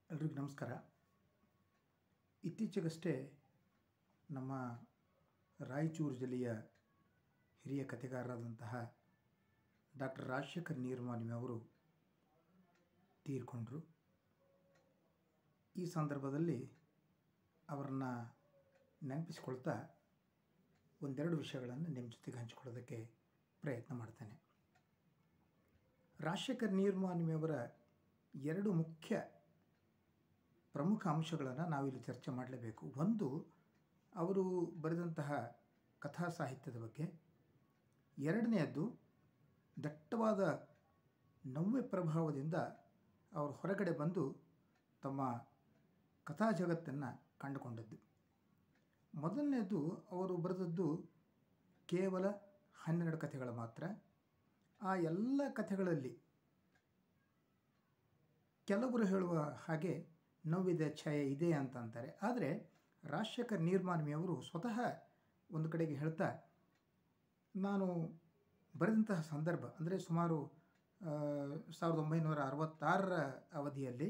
ಎಲ್ರಿಗೂ ನಮಸ್ಕಾರ. ಇತ್ತೀಚೆಗಷ್ಟೇ ನಮ್ಮ ರಾಯಚೂರು ಜಿಲ್ಲೆಯ ಹಿರಿಯ ಕಥೆಗಾರರಾದಂತಹ ಡಾಕ್ಟರ್ ರಾಜಶೇಖರ್ ನೀರ್ಮಾನಿ ಅವರು ತೀರ್ಕೊಂಡರು. ಈ ಸಂದರ್ಭದಲ್ಲಿ ಅವರನ್ನು ನೆನಪಿಸಿಕೊಳ್ತಾ ಒಂದೆರಡು ವಿಷಯಗಳನ್ನು ನಿಮ್ಮ ಜೊತೆಗೆ ಹಂಚಿಕೊಳ್ಳೋದಕ್ಕೆ ಪ್ರಯತ್ನ ಮಾಡ್ತೇನೆ. ರಾಜಶೇಖರ್ ನೀರ್ಮಾನಿಯವರ ಎರಡು ಮುಖ್ಯ ಪ್ರಮುಖ ಅಂಶಗಳನ್ನು ನಾವಿಲ್ಲಿ ಚರ್ಚೆ ಮಾಡಲೇಬೇಕು. ಒಂದು, ಅವರು ಬರೆದಂತಹ ಕಥಾ ಸಾಹಿತ್ಯದ ಬಗ್ಗೆ. ಎರಡನೆಯದ್ದು, ದಟ್ಟವಾದ ನವ್ಯ ಪ್ರಭಾವದಿಂದ ಅವರು ಹೊರಗಡೆ ಬಂದು ತಮ್ಮ ಕಥಾ ಜಗತ್ತನ್ನು ಕಂಡುಕೊಂಡದ್ದು. ಮೊದಲನೆಯದು, ಅವರು ಬರೆದದ್ದು ಕೇವಲ 12 ಕಥೆಗಳು ಮಾತ್ರ. ಆ ಎಲ್ಲ ಕಥೆಗಳಲ್ಲಿ ಕೆಲವರು ಹೇಳುವ ಹಾಗೆ ನವ್ಯದ ಛಾಯೆ ಇದೆ ಅಂತಂತಾರೆ. ಆದರೆ ರಾಜಶೇಖರ್ ನೀರ್ಮಾನಿಯವರು ಸ್ವತಃ ಒಂದು ಕಡೆಗೆ ಹೇಳ್ತಾ, ನಾನು ಬರೆದಂತಹ ಸಂದರ್ಭ ಅಂದರೆ ಸುಮಾರು 1966ರ ಅವಧಿಯಲ್ಲಿ,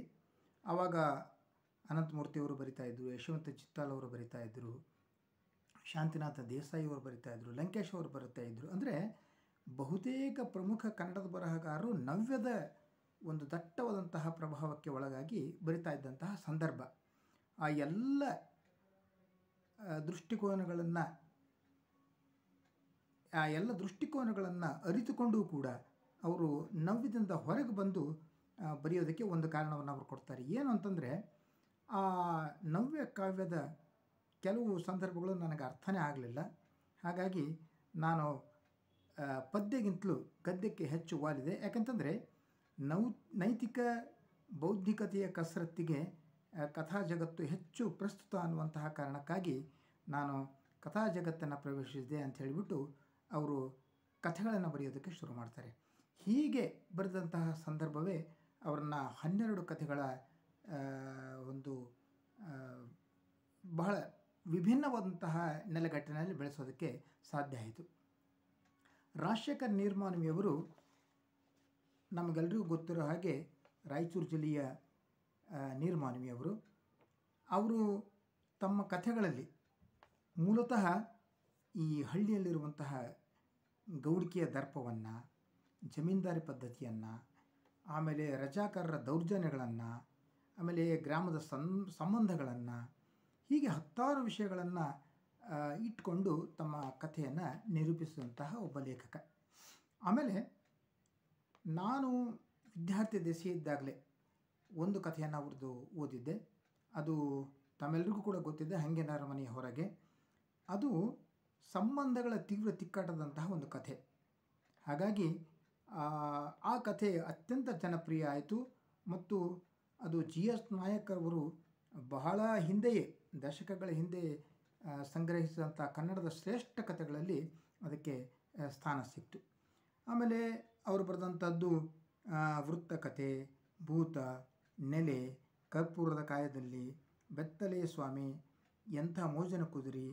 ಆವಾಗ ಅನಂತಮೂರ್ತಿಯವರು ಬರಿತಾಯಿದ್ರು, ಯಶವಂತ ಚಿತ್ತಾಲ್ ಅವರು ಬರಿತಾಯಿದ್ರು, ಶಾಂತಿನಾಥ ದೇಸಾಯಿ ಅವರು ಬರಿತಾಯಿದ್ರು, ಲಂಕೇಶ್ ಅವರು ಬರಿತಾಯಿದ್ರು. ಅಂದರೆ ಬಹುತೇಕ ಪ್ರಮುಖ ಕನ್ನಡದ ಬರಹಗಾರರು ನವ್ಯದ ಒಂದು ದಟ್ಟವಾದಂತಹ ಪ್ರಭಾವಕ್ಕೆ ಒಳಗಾಗಿ ಬರಿತಾ ಇದ್ದಂತಹ ಸಂದರ್ಭ. ಆ ಎಲ್ಲ ದೃಷ್ಟಿಕೋನಗಳನ್ನು ಅರಿತುಕೊಂಡೂ ಕೂಡ ಅವರು ನವ್ಯದಿಂದ ಹೊರಗೆ ಬಂದು ಬರೆಯೋದಕ್ಕೆ ಒಂದು ಕಾರಣವನ್ನು ಅವರು ಕೊಡ್ತಾರೆ. ಏನು ಅಂತಂದರೆ, ಆ ನವ್ಯ ಕಾವ್ಯದ ಕೆಲವು ಸಂದರ್ಭಗಳು ನನಗೆ ಅರ್ಥನೇ ಆಗಲಿಲ್ಲ. ಹಾಗಾಗಿ ನಾನು ಪದ್ಯಗಿಂತಲೂ ಗದ್ಯಕ್ಕೆ ಹೆಚ್ಚು ವಾಲಿದೆ. ಯಾಕಂತಂದರೆ ನೈತಿಕ ಬೌದ್ಧಿಕತೆಯ ಕಸರತ್ತಿಗೆ ಕಥಾ ಜಗತ್ತು ಹೆಚ್ಚು ಪ್ರಸ್ತುತ ಅನ್ನುವಂತಹ ಕಾರಣಕ್ಕಾಗಿ ನಾನು ಕಥಾ ಜಗತ್ತನ್ನು ಪ್ರವೇಶಿಸಿದೆ ಅಂತ ಹೇಳಿಬಿಟ್ಟು ಅವರು ಕಥೆಗಳನ್ನು ಬರೆಯೋದಕ್ಕೆ ಶುರು ಮಾಡ್ತಾರೆ. ಹೀಗೆ ಬರೆದಂತಹ ಸಂದರ್ಭವೇ ಅವರನ್ನು 12 ಕಥೆಗಳ ಒಂದು ಬಹಳ ವಿಭಿನ್ನವಾದಂತಹ ನೆಲೆಗಟ್ಟಿನಲ್ಲಿ ಬೆಳೆಸೋದಕ್ಕೆ ಸಾಧ್ಯ ಆಯಿತು. ರಾಜಶೇಖರ್ ನೀರ್ಮಾನಿಯವರು ನಮಗೆಲ್ಲರಿಗೂ ಗೊತ್ತಿರೋ ಹಾಗೆ ರಾಯಚೂರು ಜಿಲ್ಲೆಯ ನೀರ್ಮಾನಿಯವರು. ಅವರು ತಮ್ಮ ಕಥೆಗಳಲ್ಲಿ ಮೂಲತಃ ಈ ಹಳ್ಳಿಯಲ್ಲಿರುವಂತಹ ಗೌಡಿಕೆಯ ದರ್ಪವನ್ನು, ಜಮೀನ್ದಾರಿ ಪದ್ಧತಿಯನ್ನು, ಆಮೇಲೆ ರಜಾಕಾರರ ದೌರ್ಜನ್ಯಗಳನ್ನು, ಆಮೇಲೆ ಗ್ರಾಮದ ಸಂಬಂಧಗಳನ್ನು, ಹೀಗೆ 10 ವಿಷಯಗಳನ್ನು ಇಟ್ಕೊಂಡು ತಮ್ಮ ಕಥೆಯನ್ನು ನಿರೂಪಿಸಿದಂತಹ ಒಬ್ಬ ಲೇಖಕ. ಆಮೇಲೆ ನಾನು ವಿದ್ಯಾರ್ಥಿ ದೆಸೆಯಿದ್ದಾಗಲೇ ಒಂದು ಕಥೆಯನ್ನು ಅವ್ರದ್ದು ಓದಿದ್ದೆ. ಅದು ತಮ್ಮೆಲ್ಲರಿಗೂ ಕೂಡ ಗೊತ್ತಿದೆ, ಹಂಗೇನ ಅರಮನೆಯ ಹೊರಗೆ. ಅದು ಸಂಬಂಧಗಳ ತೀವ್ರ ತಿಕ್ಕಾಟದಂತಹ ಒಂದು ಕಥೆ. ಹಾಗಾಗಿ ಆ ಕಥೆ ಅತ್ಯಂತ ಜನಪ್ರಿಯ ಆಯಿತು. ಮತ್ತು ಅದು GS ನಾಯಕ್ ಅವರು ಬಹಳ ಹಿಂದೆಯೇ, ದಶಕಗಳ ಹಿಂದೆ ಸಂಗ್ರಹಿಸಿದಂಥ ಕನ್ನಡದ ಶ್ರೇಷ್ಠ ಕಥೆಗಳಲ್ಲಿ ಅದಕ್ಕೆ ಸ್ಥಾನ ಸಿಕ್ತು. ಆಮೇಲೆ ಅವರು ಬರೆದಂಥದ್ದು ವೃತ್ತಕಥೆ, ಭೂತ, ನೆಲೆ, ಕರ್ಪೂರದ ಕಾಯದಲ್ಲಿ, ಬೆತ್ತಲೆಯ ಸ್ವಾಮಿ, ಎಂಥ ಮೋಜನ ಕುದುರಿ,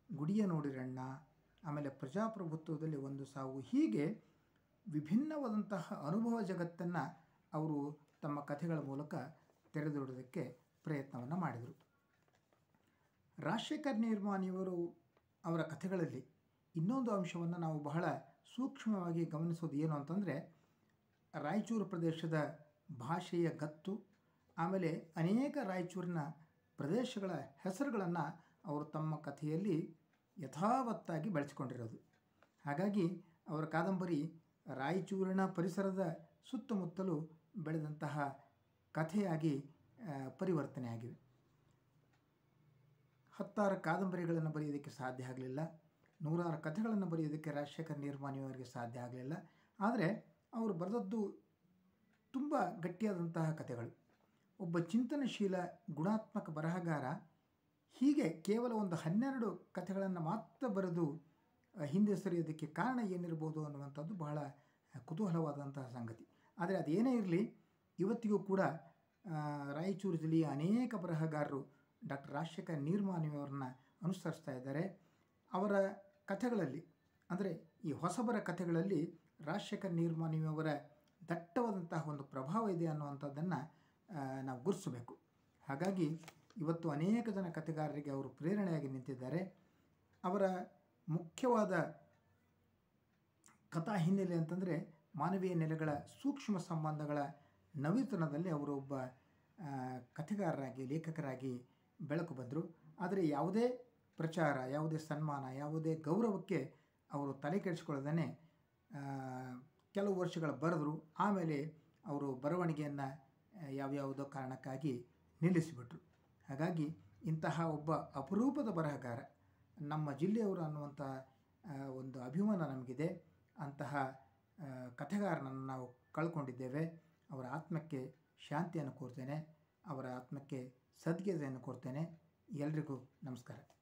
ಗುಡಿಯ ನೋಡಿರಣ್ಣ, ಆಮೇಲೆ ಪ್ರಜಾಪ್ರಭುತ್ವದಲ್ಲಿ ಒಂದು ಸಾವು. ಹೀಗೆ ವಿಭಿನ್ನವಾದಂತಹ ಅನುಭವ ಜಗತ್ತನ್ನು ಅವರು ತಮ್ಮ ಕಥೆಗಳ ಮೂಲಕ ತೆರೆದಿಡೋದಕ್ಕೆ ಪ್ರಯತ್ನವನ್ನು ಮಾಡಿದರು. ರಾಜಶೇಖರ್ ನೀರ್ಮಾನಿಯವರು ಅವರ ಕಥೆಗಳಲ್ಲಿ ಇನ್ನೊಂದು ಅಂಶವನ್ನು ನಾವು ಬಹಳ ಸೂಕ್ಷ್ಮವಾಗಿ ಗಮನಿಸೋದು ಏನು ಅಂತಂದರೆ, ರಾಯಚೂರು ಪ್ರದೇಶದ ಭಾಷೆಯ ಗತ್ತು, ಆಮೇಲೆ ಅನೇಕ ರಾಯಚೂರಿನ ಪ್ರದೇಶಗಳ ಹೆಸರುಗಳನ್ನು ಅವರು ತಮ್ಮ ಕಥೆಯಲ್ಲಿ ಯಥಾವತ್ತಾಗಿ ಬಳಸಿಕೊಂಡಿರೋದು. ಹಾಗಾಗಿ ಅವರ ಕಾದಂಬರಿ ರಾಯಚೂರಿನ ಪರಿಸರದ ಸುತ್ತಮುತ್ತಲೂ ಬೆಳೆದಂತಹ ಕಥೆಯಾಗಿ ಪರಿವರ್ತನೆಯಾಗಿವೆ. 10 ಕಾದಂಬರಿಗಳನ್ನು ಬರೆಯೋದಕ್ಕೆ ಸಾಧ್ಯ ಆಗಲಿಲ್ಲ, 100 ಕಥೆಗಳನ್ನು ಬರೆಯೋದಕ್ಕೆ ರಾಜಶೇಖರ್ ನೀರ್ಮಾನಿಯವರಿಗೆ ಸಾಧ್ಯ ಆಗಲಿಲ್ಲ. ಆದರೆ ಅವರು ಬರೆದದ್ದು ತುಂಬ ಗಟ್ಟಿಯಾದಂತಹ ಕಥೆಗಳು. ಒಬ್ಬ ಚಿಂತನಶೀಲ ಗುಣಾತ್ಮಕ ಬರಹಗಾರ ಹೀಗೆ ಕೇವಲ ಒಂದು 12 ಕಥೆಗಳನ್ನು ಮಾತ್ರ ಬರೆದು ಹಿಂದೆ ಸರಿಯೋದಕ್ಕೆ ಕಾರಣ ಏನಿರ್ಬೋದು ಅನ್ನುವಂಥದ್ದು ಬಹಳ ಕುತೂಹಲವಾದಂತಹ ಸಂಗತಿ. ಆದರೆ ಅದೇನೇ ಇರಲಿ, ಇವತ್ತಿಗೂ ಕೂಡ ರಾಯಚೂರು ಜಿಲ್ಲೆಯ ಅನೇಕ ಬರಹಗಾರರು ಡಾಕ್ಟರ್ ರಾಜಶೇಖರ್ ನೀರ್ಮಾನಿಯವರನ್ನ ಅನುಸರಿಸ್ತಾ ಇದ್ದಾರೆ. ಅವರ ಕಥೆಗಳಲ್ಲಿ, ಅಂದರೆ ಈ ಹೊಸಬರ ಕಥೆಗಳಲ್ಲಿ ರಾಜಶೇಖರ್ ನೀರ್ಮಾನಿಯವರ ದಟ್ಟವಾದಂತಹ ಒಂದು ಪ್ರಭಾವ ಇದೆ ಅನ್ನುವಂಥದ್ದನ್ನು ನಾವು ಗುರುತಿಸಬೇಕು. ಹಾಗಾಗಿ ಇವತ್ತು ಅನೇಕ ಜನ ಕಥೆಗಾರರಿಗೆ ಅವರು ಪ್ರೇರಣೆಯಾಗಿ ನಿಂತಿದ್ದಾರೆ. ಅವರ ಮುಖ್ಯವಾದ ಕಥಾ ಹಿನ್ನೆಲೆ ಅಂತಂದರೆ ಮಾನವೀಯ ನೆಲೆಗಳ ಸೂಕ್ಷ್ಮ ಸಂಬಂಧಗಳ ನವೀಕರಣದಲ್ಲಿ ಅವರು ಒಬ್ಬ ಕಥೆಗಾರರಾಗಿ, ಲೇಖಕರಾಗಿ ಬೆಳಕು ಬಂದರು. ಆದರೆ ಯಾವುದೇ ಪ್ರಚಾರ, ಯಾವುದೇ ಸನ್ಮಾನ, ಯಾವುದೇ ಗೌರವಕ್ಕೆ ಅವರು ತಲೆ ಕೆಡಿಸ್ಕೊಳ್ಳೋದೇ ಕೆಲವು ವರ್ಷಗಳ ಬರೆದರು. ಆಮೇಲೆ ಅವರು ಬರವಣಿಗೆಯನ್ನು ಯಾವ್ಯಾವುದೋ ಕಾರಣಕ್ಕಾಗಿ ನಿಲ್ಲಿಸಿಬಿಟ್ರು. ಹಾಗಾಗಿ ಇಂತಹ ಒಬ್ಬ ಅಪರೂಪದ ಬರಹಗಾರ ನಮ್ಮ ಜಿಲ್ಲೆಯವರು ಅನ್ನುವಂಥ ಒಂದು ಅಭಿಮಾನ ನಮಗಿದೆ. ಅಂತಹ ಕಥೆಗಾರನನ್ನು ನಾವು ಕಳ್ಕೊಂಡಿದ್ದೇವೆ. ಅವರ ಆತ್ಮಕ್ಕೆ ಶಾಂತಿಯನ್ನು ಕೋರ್ತೇನೆ, ಅವರ ಆತ್ಮಕ್ಕೆ ಸದ್ಗತಿಯನ್ನು ಕೋರ್ತೇನೆ. ಎಲ್ರಿಗೂ ನಮಸ್ಕಾರ.